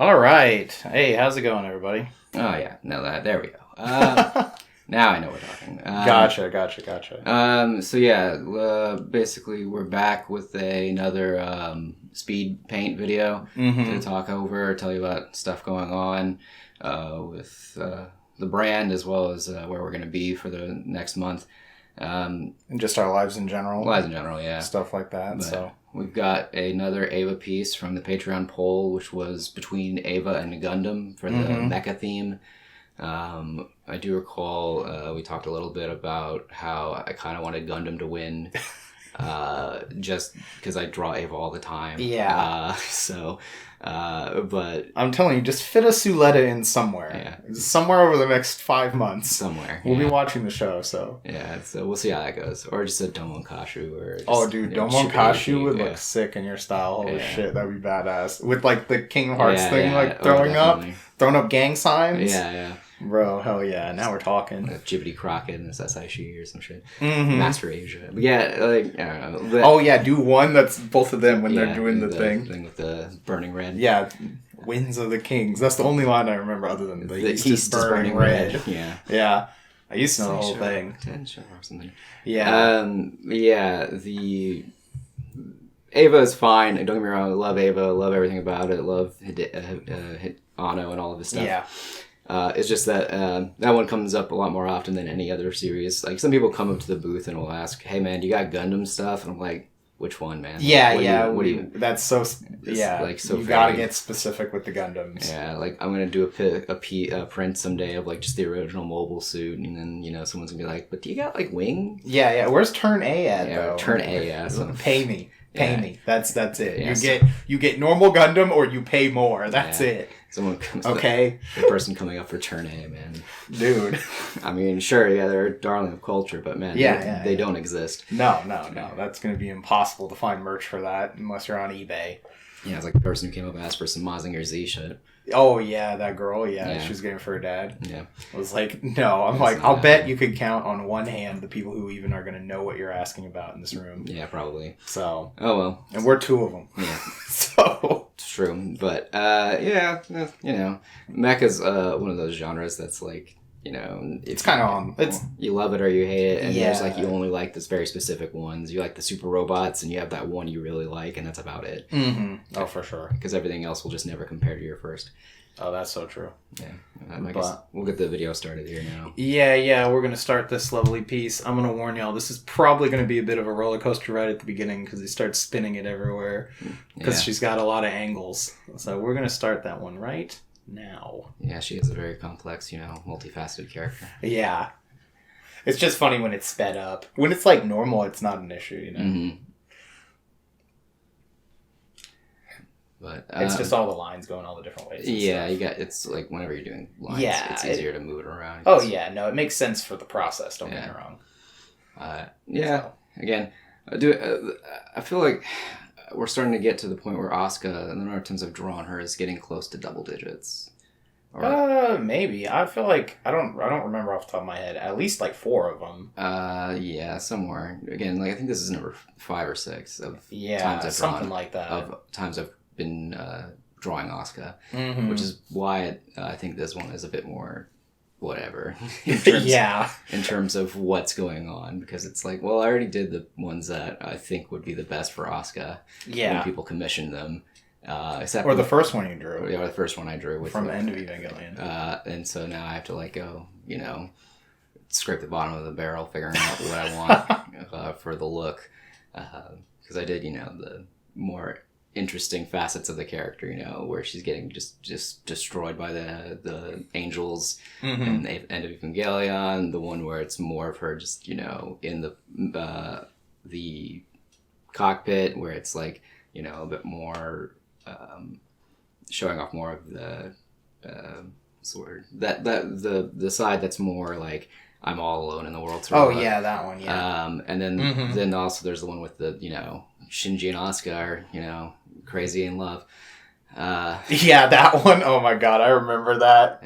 All right. Hey, how's it going, everybody? Oh yeah, no, there we go. Now I know we're talking. Gotcha. So yeah, basically we're back with another speed paint video to talk over, tell you about stuff going on with the brand as well as where we're going to be for the next month. And just our lives in general. Yeah. Stuff like that. But so we've got another Ava piece from the Patreon poll, which was between Ava and Gundam for the Mecha theme. I do recall we talked a little bit about how I kind of wanted Gundam to win, just because I draw Ava all the time. Yeah. But I'm telling you, just fit a Suletta in somewhere. Yeah. Somewhere over the next 5 months. Somewhere. We'll be watching the show, so. Yeah, so we'll see how that goes. Or just a Domon Kashu. Or just, Domon Kashu would look sick in your style. Holy shit, that'd be badass. With like the Kingdom Hearts thing, throwing up gang signs. Yeah. Bro, hell yeah. Now we're talking. Like Jibity Crockett and Sasaishi or some shit. Master Asia. But yeah, like, I don't know. Do one that's both of them when they're doing the thing. Thing with the burning red. Yeah, Winds of the Kings. That's the only line I remember other than the East is burning red. Yeah. I used to know the whole thing. Potential or something. Yeah. The Ava is fine. Don't get me wrong. I love Ava. I love everything about it. I love Ano and all of his stuff. Yeah. It's just that that one comes up a lot more often than any other series. Like, some people come up to the booth and will ask, "Hey man, you got Gundam stuff?" And I'm like, "Which one, man?" What do you? That's so. Yeah. Like, so you gotta get specific with the Gundams. Yeah, like I'm gonna do a print someday of like just the original mobile suit, and then someone's gonna be like, "But do you got like wing?" Yeah. Where's Turn A at though? Turn A, yeah. So. Pay me. That's it. Yeah, you get normal Gundam or you pay more. That's it. Someone comes. Okay. The person coming up for Turn A, man. Dude. I mean, sure, yeah, they're a darling of culture, but man, they don't exist. No. That's gonna be impossible to find merch for that unless you're on eBay. Yeah, it's like the person who came up and asked for some Mazinger Z shit. Oh, yeah, that girl. Yeah, she was getting it for her dad. Yeah. I was like, no. I'm like, I'll bet you could count on one hand the people who even are going to know what you're asking about in this room. Yeah, probably. So. Oh, well. And we're two of them. Yeah. So. It's true. But, Mecha's one of those genres that's like, it's kind of on. You love it or you hate it, and there's like you only like this very specific ones. You like the super robots, and you have that one you really like, and that's about it. Oh, for sure. Because everything else will just never compare to your first. Oh, that's so true. Yeah, I guess we'll get the video started here now. Yeah, we're gonna start this lovely piece. I'm gonna warn y'all, this is probably gonna be a bit of a roller coaster ride at the beginning because he starts spinning it everywhere because she's got a lot of angles. So we're gonna start that one right now. Yeah, she is a very complex, multifaceted character. Yeah. It's just funny when it's sped up. When it's like normal, it's not an issue, But it's just all the lines going all the different ways. Yeah, it's like whenever you're doing lines, it's easier to move it around. Oh yeah, no, it makes sense for the process. Don't get me wrong. Again, I feel like we're starting to get to the point where Asuka, and the number of times I've drawn her, is getting close to double digits. Maybe. I feel like I don't remember off the top of my head. At least like 4 of them. Yeah, somewhere. Again, like I think this is number 5 or 6 of times I've something drawn, like that. Of times I've been drawing Asuka, which is why I think this one is a bit more whatever in terms of what's going on, because it's like, well, I already did the ones that I think would be the best for Asuka when people commission them, except the first one you drew. Yeah, or the first one I drew from the end of Evangelion. And so now I have to like go, scrape the bottom of the barrel, figuring out what I want for the look, because I did the more interesting facets of the character, where she's getting just destroyed by the angels and the end of Evangelion, the one where it's more of her just in the cockpit, where it's like a bit more showing off more of the sort that the side that's more like I'm all alone in the world. Yeah, that one. Yeah. And then also there's the one with the Shinji and Asuka are crazy in love. Yeah, that one. Oh my god, I remember that.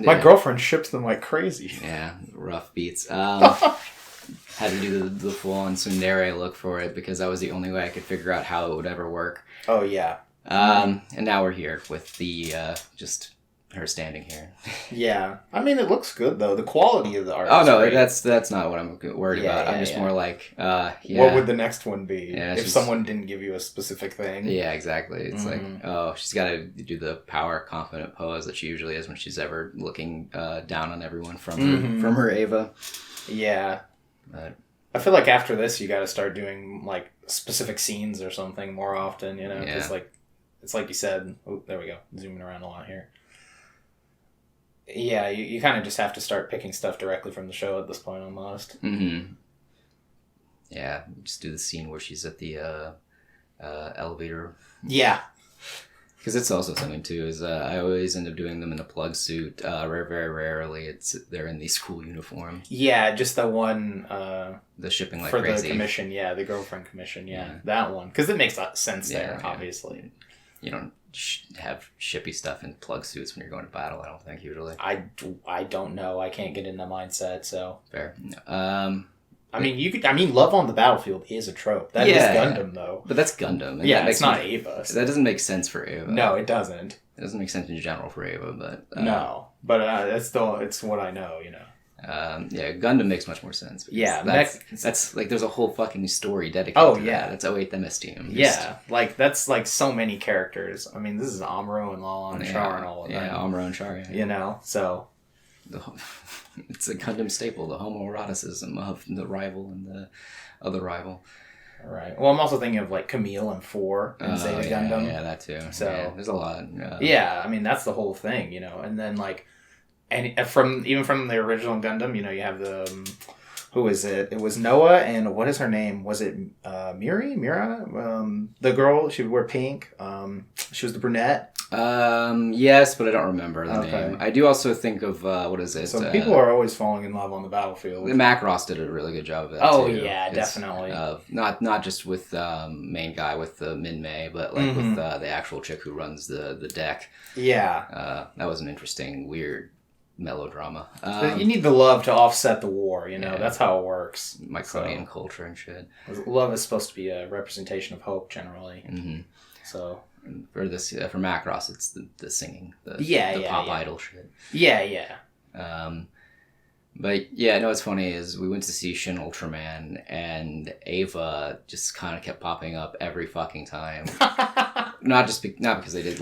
My girlfriend ships them like crazy. Yeah, rough beats. Had to do the full-on tsundere look for it because that was the only way I could figure out how it would ever work. Oh yeah. And now we're here with the just her standing here. Yeah, I mean it looks good though. The quality of the art. Oh is no, great. that's not what I'm worried about. I'm just more like, what would the next one be if she's... someone didn't give you a specific thing? Yeah, exactly. It's like, oh, she's got to do the power confident pose that she usually is when she's ever looking down on everyone from her Eva. Yeah, but I feel like after this you got to start doing like specific scenes or something more often. You know, because like it's like you said. Oh, there we go. Zooming around a lot here. Yeah, you kind of just have to start picking stuff directly from the show at this point, almost. Yeah, just do the scene where she's at the elevator. Yeah. Because it's also something, too, is I always end up doing them in a plug suit. Very rarely they're in the school uniform. Yeah, just the one... the shipping like for crazy. For the commission, the girlfriend commission, that one. Because it makes sense there, obviously. You don't have shippy stuff in plug suits when you're going to battle, I don't think, usually. I don't know. I can't get in the mindset, so... Fair. I mean, love on the battlefield is a trope. That is Gundam, though. But that's Gundam. And it's not Eva. So that doesn't make sense for Eva. No, it doesn't. It doesn't make sense in general for Eva, but... no, but it's what I know, you know. Gundam makes much more sense. Yeah, that's like there's a whole fucking story dedicated to that. That's 08 the MS team. Like that's like so many characters. I mean, this is Amuro and Lala and Char and all of them. Yeah, Amuro and Char. Yeah. You know, so it's a Gundam staple, the homoeroticism of the rival and the other rival. All right. Well, I'm also thinking of like Camille and 4 and Zeta Gundam. Yeah, that too. So there's a lot. I mean that's the whole thing, you know, and then like. And from the original Gundam, you know, you have the who is it? It was Noah, and what is her name? Was it Mira? The girl, she would wear pink. She was the brunette. Yes, but I don't remember the name. I do also think of what is it? So people are always falling in love on the battlefield. Macross did a really good job of that. Oh too. Yeah, definitely. Not just with main guy with the Min Mei, but like with the actual chick who runs the deck. Yeah. That was an interesting, weird melodrama. You need the love to offset the war, you know. That's how it works. Myconian culture and shit. Love is supposed to be a representation of hope, generally. So for Macross, it's the singing, the pop idol shit. Yeah. But yeah, no, what's funny is we went to see Shin Ultraman, and Ava just kind of kept popping up every fucking time. not because they did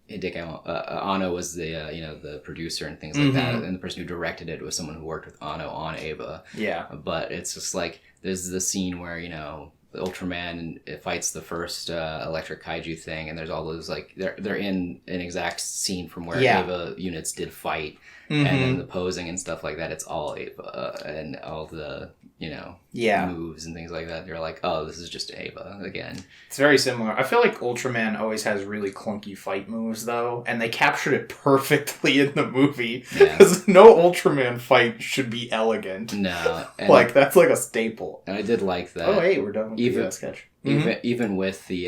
Hideki Anno was the producer and things like that, and the person who directed it was someone who worked with Anno on Eva. Yeah. But it's just like there's the scene where the Ultraman fights the first electric kaiju thing, and there's all those like they're in an exact scene from where Eva units did fight, and then the posing and stuff like that. It's all Eva and all the moves and things like that. You're like, oh, this is just Eva again. It's very similar. I feel like Ultraman always has really clunky fight moves, though, and they captured it perfectly in the movie. Because no Ultraman fight should be elegant. No. Like, that's like a staple. And I did like that. Oh, hey, we're done with the sketch. Even with the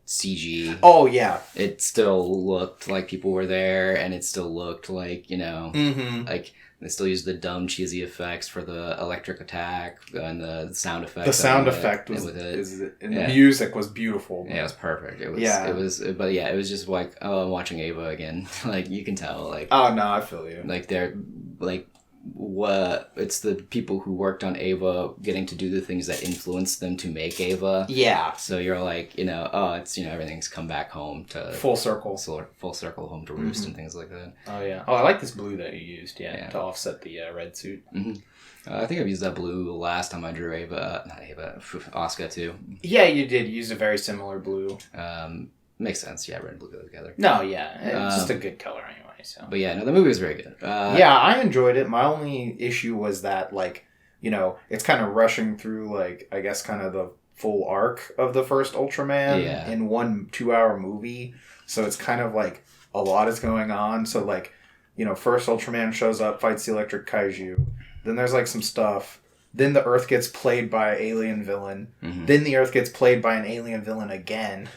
CG. Oh, yeah. It still looked like people were there, and it still looked like, like... They still use the dumb, cheesy effects for the electric attack and the sound effect. The sound effect was, the music was beautiful. Yeah, it was perfect. It was just like, oh, I'm watching Ava again. Like, you can tell, like... Oh, no, I feel you. Like, they're, like... it's the people who worked on Ava getting to do the things that influenced them to make Ava. Yeah. So you're like, it's, everything's come back home to... Full circle. Full circle home to roost and things like that. Oh, yeah. Oh, I like this blue that you used, to offset the red suit. I think I've used that blue last time I drew Asuka too. Yeah, you did use a very similar blue. Makes sense. Yeah, red and blue go together. No, yeah. It's just a good color anyway. So. But yeah, no, the movie was very good. I enjoyed it. My only issue was that, like, it's kind of rushing through, like, I guess kind of the full arc of the first Ultraman in 1 2-hour movie. So it's kind of like a lot is going on. So, like, first Ultraman shows up, fights the electric kaiju. Then there's, like, some stuff. Then the Earth gets played by an alien villain. Then the Earth gets played by an alien villain again.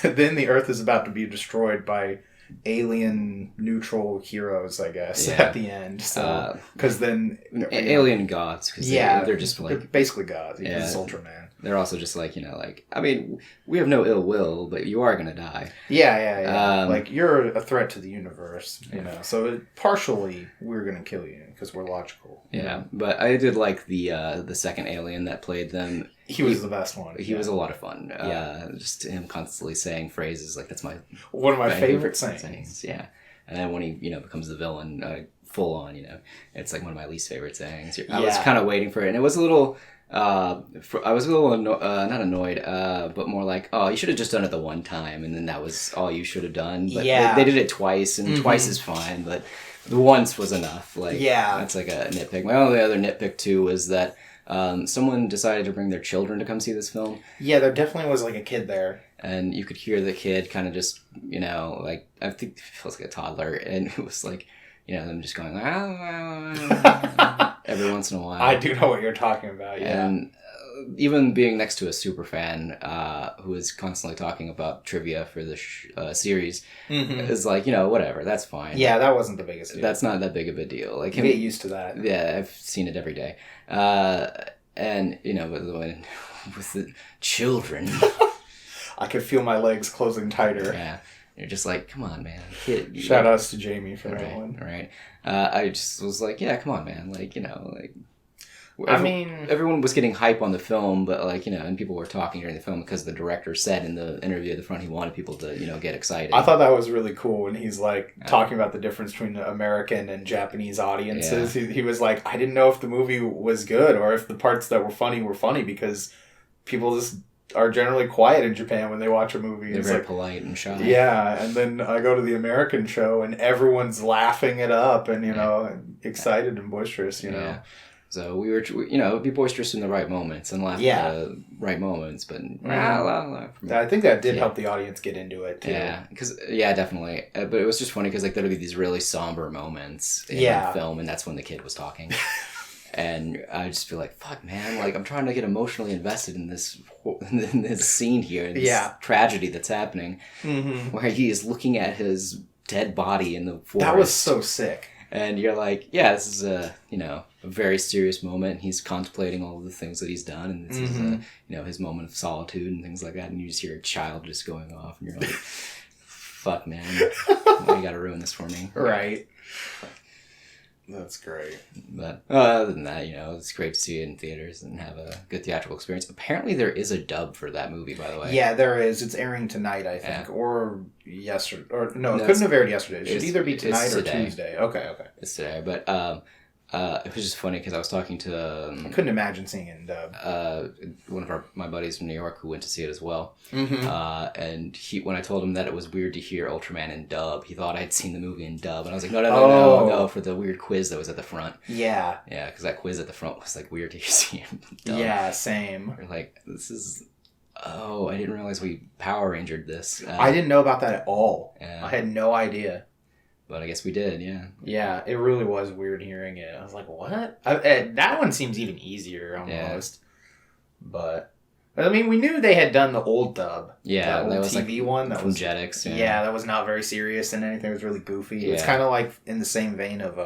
Then the Earth is about to be destroyed by alien neutral heroes, I guess, at the end. So, because then alien gods, because they're just like they're basically gods. He's Ultraman. they're also just like, like, I mean, we have no ill will, but you are gonna die. Yeah. Like, you're a threat to the universe, so partially we're gonna kill you because we're logical. Yeah, but I did like the second alien that played them. He was the best one. He was a lot of fun. Just him constantly saying phrases like, that's one of my favorite sayings. Yeah. And then when he, becomes the villain, full on, it's like one of my least favorite sayings. I was kind of waiting for it, and it was a little, I was a little, not annoyed, but more like, oh, you should have just done it the one time, and then that was all you should have done. But they did it twice, and twice is fine, but the once was enough. Like, that's like a nitpick. My only other nitpick, too, was that someone decided to bring their children to come see this film. Yeah, there definitely was like a kid there. And you could hear the kid kind of just, like, I think it feels like a toddler. And it was like, them just going, every once in a while. I do know what you're talking about, yeah. And even being next to a super fan who is constantly talking about trivia for the series is like, whatever, that's fine. Yeah, that wasn't the biggest deal. That's not that big of a deal. Like, get used to that. Yeah, I've seen it every day. And, with the children... I could feel my legs closing tighter. Yeah. You're just like, come on, man. Kid. Shout outs to Jamie for that one. Right. I just was like, yeah, come on, man. Like, like... mean... Everyone was getting hype on the film, but like, and people were talking during the film because the director said in the interview at the front he wanted people to, get excited. I thought that was really cool when he's like talking about the difference between American and Japanese audiences. Yeah. He was like, I didn't know if the movie was good or if the parts that were funny because people just... are generally quiet in Japan when they watch a movie. They're very polite and shy. Yeah, and then I go to the American show and everyone's laughing it up and, excited and boisterous, Yeah. So we were, be boisterous in the right moments and laugh at the right moments, but... I think that did help the audience get into it, too. Yeah, definitely. But it was just funny because, like, there would be these really somber moments in the film, and that's when the kid was talking. And I just feel like, fuck, man, like, I'm trying to get emotionally invested in this scene here, this tragedy that's happening, where he is looking at his dead body in the forest. That was so sick. And you're like, yeah, this is a very serious moment. He's contemplating all of the things that he's done, and this is his moment of solitude and things like that. And you just hear a child just going off, and you're like, fuck, man, why you gotta ruin this for me? Right. That's great. But other than that, it's great to see it in theaters and have a good theatrical experience. Apparently there is a dub for that movie, by the way. Yeah, there is. It's airing tonight, I think. Yeah. Or yesterday. Or no, it couldn't have aired yesterday. It should either be tonight or Tuesday. Okay. It's today. But it was just funny because I was talking to... I couldn't imagine seeing it in dub. One of my buddies from New York who went to see it as well. And when I told him that it was weird to hear Ultraman in dub, he thought I'd seen the movie in dub. And I was like, no, for the weird quiz that was at the front. Yeah. Yeah, because that quiz at the front was like weird to see him in dub. Yeah, same. We're like, this is... Oh, I didn't realize we Power Rangered this. I didn't know about that at all. Yeah. I had no idea. But I guess we did, yeah. Yeah, it really was weird hearing it. I was like, what? That one seems even easier almost. Yeah. But, I mean, we knew they had done the old dub. Yeah, that was TV one. That was Jetix. Yeah, that was not very serious and anything. It was really goofy. Yeah. It's kind of like in the same vein of...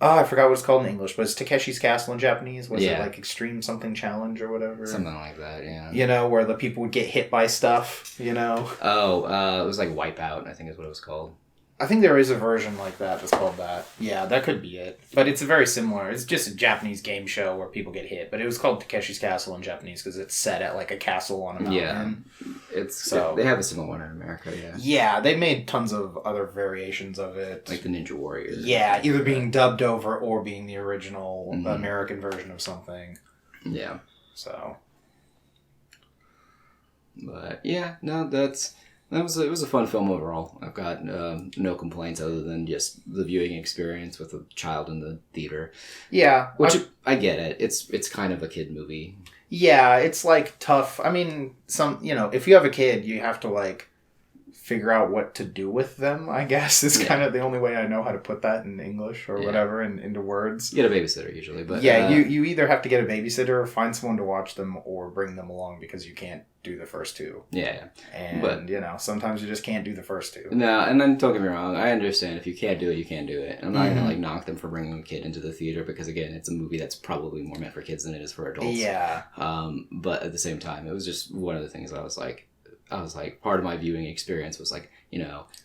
I forgot what it's called in English, but it's Takeshi's Castle in Japanese. Was it like Extreme Something Challenge or whatever? Something like that, yeah. Where the people would get hit by stuff, Oh, it was like Wipeout, I think is what it was called. I think there is a version like that that's called that. Yeah, that could be it. But it's very similar. It's just a Japanese game show where people get hit. But it was called Takeshi's Castle in Japanese because it's set at like a castle on a mountain. Yeah. They have a similar one in America, yeah. Yeah, they made tons of other variations of it. Like the Ninja Warriors. Yeah, either being dubbed over or being the original American version of something. Yeah. So. But, yeah, no, it was a fun film overall. I've got no complaints other than just the viewing experience with a child in the theater. Yeah. Which, I get it. It's kind of a kid movie. Yeah, it's like tough. I mean, if you have a kid, you have to like figure out what to do with them, I guess, is kind of the only way I know how to put that in English or whatever into words. You get a babysitter usually, but you either have to get a babysitter or find someone to watch them or bring them along because you can't do the first two. Yeah. And, sometimes you just can't do the first two. No, and then don't get me wrong, I understand if you can't do it, you can't do it. I'm not going to knock them for bringing a kid into the theater because, again, it's a movie that's probably more meant for kids than it is for adults. Yeah. But at the same time, it was just one of the things I was like, part of my viewing experience was like,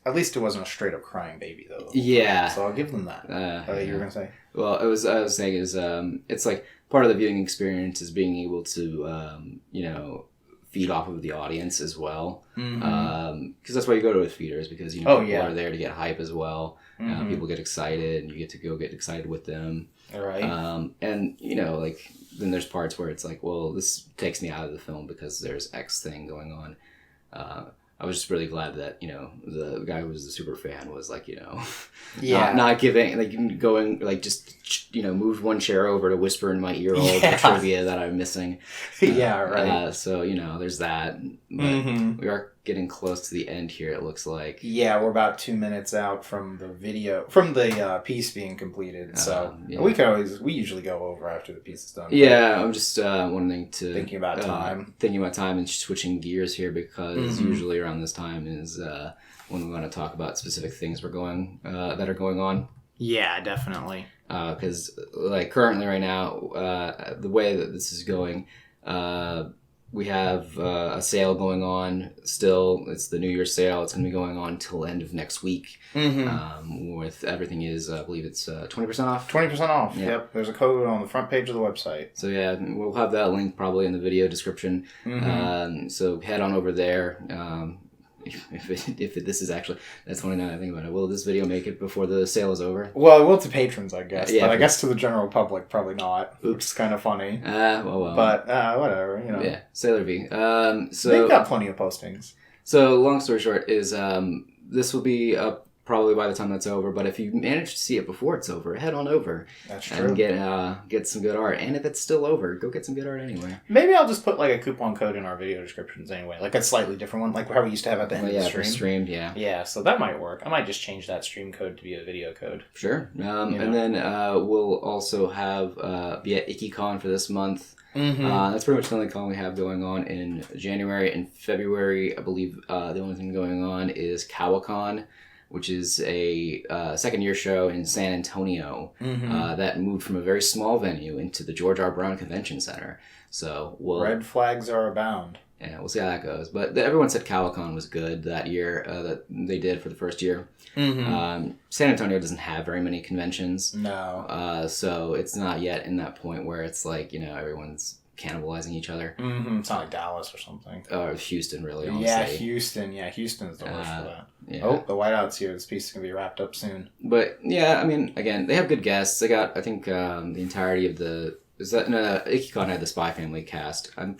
At least it wasn't a straight up crying baby, though. Yeah. So I'll give them that. You were going to say? Well, I was saying is, it's like part of the viewing experience is being able to, feed off of the audience as well. Because that's why you go to a theater, is because, people are there to get hype as well. People get excited and you get to go get excited with them. All right. And, then there's parts where it's like, well, this takes me out of the film because there's X thing going on. I was just really glad that, the guy who was the super fan was like, not giving, going, just, moved one chair over to whisper in my ear all the trivia that I'm missing. Right. So, there's that. But we are getting close to the end here, it looks like. Yeah, we're about 2 minutes out from the piece being completed. So we usually go over after the piece is done. Yeah, I'm just thinking about time and switching gears here because usually around this time is when we want to talk about specific things that are going on. Yeah, definitely. Because currently right now, the way that this is going, we have a sale going on still. It's the New Year's sale. It's going to be going on till end of next week. With everything is, I believe it's 20% off. 20% off. Yeah. Yep. There's a code on the front page of the website. So yeah, we'll have that link probably in the video description. So head on over there. If this is actually, that's funny now I think about it. Will this video make it before the sale is over? Well, it will to patrons, I guess. But I guess to the general public, probably not. Oops. Which is kind of funny. Well. But whatever, Yeah, Sailor V. So they've got plenty of postings. So long story short is this will be up probably by the time that's over. But if you manage to see it before it's over, head on over. That's true. And get some good art. And if it's still over, go get some good art anyway. Maybe I'll just put a coupon code in our video descriptions anyway, a slightly different one, like how we used to have at the end of the stream. Streamed, yeah. Yeah, so that might work. I might just change that stream code to be a video code. Sure. And then we'll also have be at IkiCon for this month. That's pretty much the only con we have going on in January. And February, I believe the only thing going on is KawaCon, which is a second-year show in San Antonio that moved from a very small venue into the George R. Brown Convention Center. So red flags are abound. Yeah, we'll see how that goes. But everyone said KawaCon was good that year that they did for the first year. San Antonio doesn't have very many conventions. No. So it's not yet in that point where it's everyone's cannibalizing each other. It's not like Dallas or something. Or Houston, really, honestly. Yeah, Houston. Yeah, Houston is the worst for that. Yeah. Oh, the whiteout's here. This piece is going to be wrapped up soon. But, yeah, again, they have good guests. They got, I think, the entirety of the... IkiCon had the Spy Family cast. Can't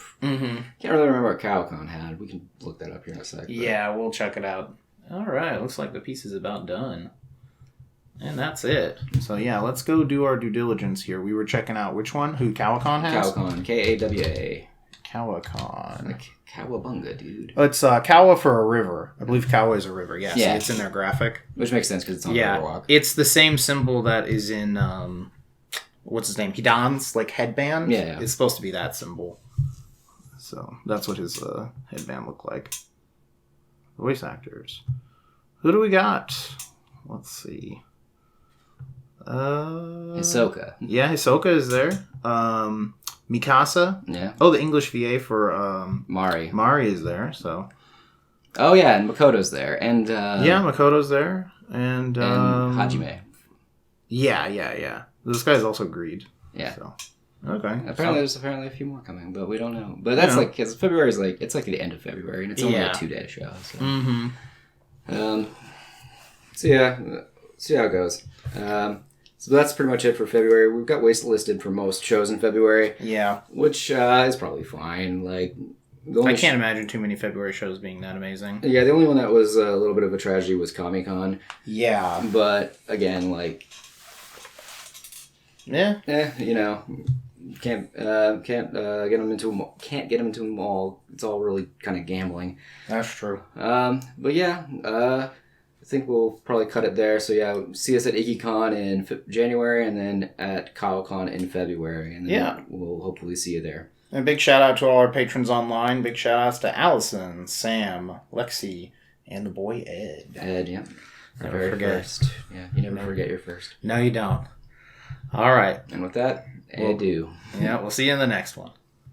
really remember what KawaCon had. We can look that up here in a sec. But... Yeah, we'll check it out. All right, looks like the piece is about done. And that's it. So yeah, let's go do our due diligence here. We were checking out which one? Who KawaCon has? KawaCon, Kawa. KawaCon. Like Cowabunga, dude. Oh, it's Kawa for a river. I believe Kawa is a river. Yeah, yeah. So it's in their graphic. Which makes sense because it's on the Riverwalk. It's the same symbol that is in what's his name? Hidan's headband. Yeah. It's supposed to be that symbol. So that's what his headband looked like. Voice actors. Who do we got? Let's see. Hisoka. Yeah, Hisoka is there. Mikasa. Yeah. Oh, the English VA for Mari. Mari is there, so. Oh yeah, and Makoto's there. And Makoto's there. And Hajime. Yeah. This guy's also Greed. Yeah. So. Okay. There's a few more coming, but we don't know. But that's because February is it's the end of February, and it's only a 2-day show. So. So yeah, see how it goes. So that's pretty much it for February. We've got listed for most shows in February. Yeah. Which is probably fine. I can't imagine too many February shows being that amazing. Yeah, the only one that was a little bit of a tragedy was Comic-Con. Yeah. But, again, can't get them into a mall. It's all really kind of gambling. That's true. But yeah, I think we'll probably cut it there. So yeah, see us at IkiCon in January, and then at KyoCon in February, and then we'll hopefully see you there. And a big shout out to all our patrons online. Big shout outs to Allison, Sam, Lexi, and the boy Ed. Ed, yeah. Never forget. First. Yeah, you never forget your first. No, you don't. All right. And with that, adieu. Yeah, we'll see you in the next one.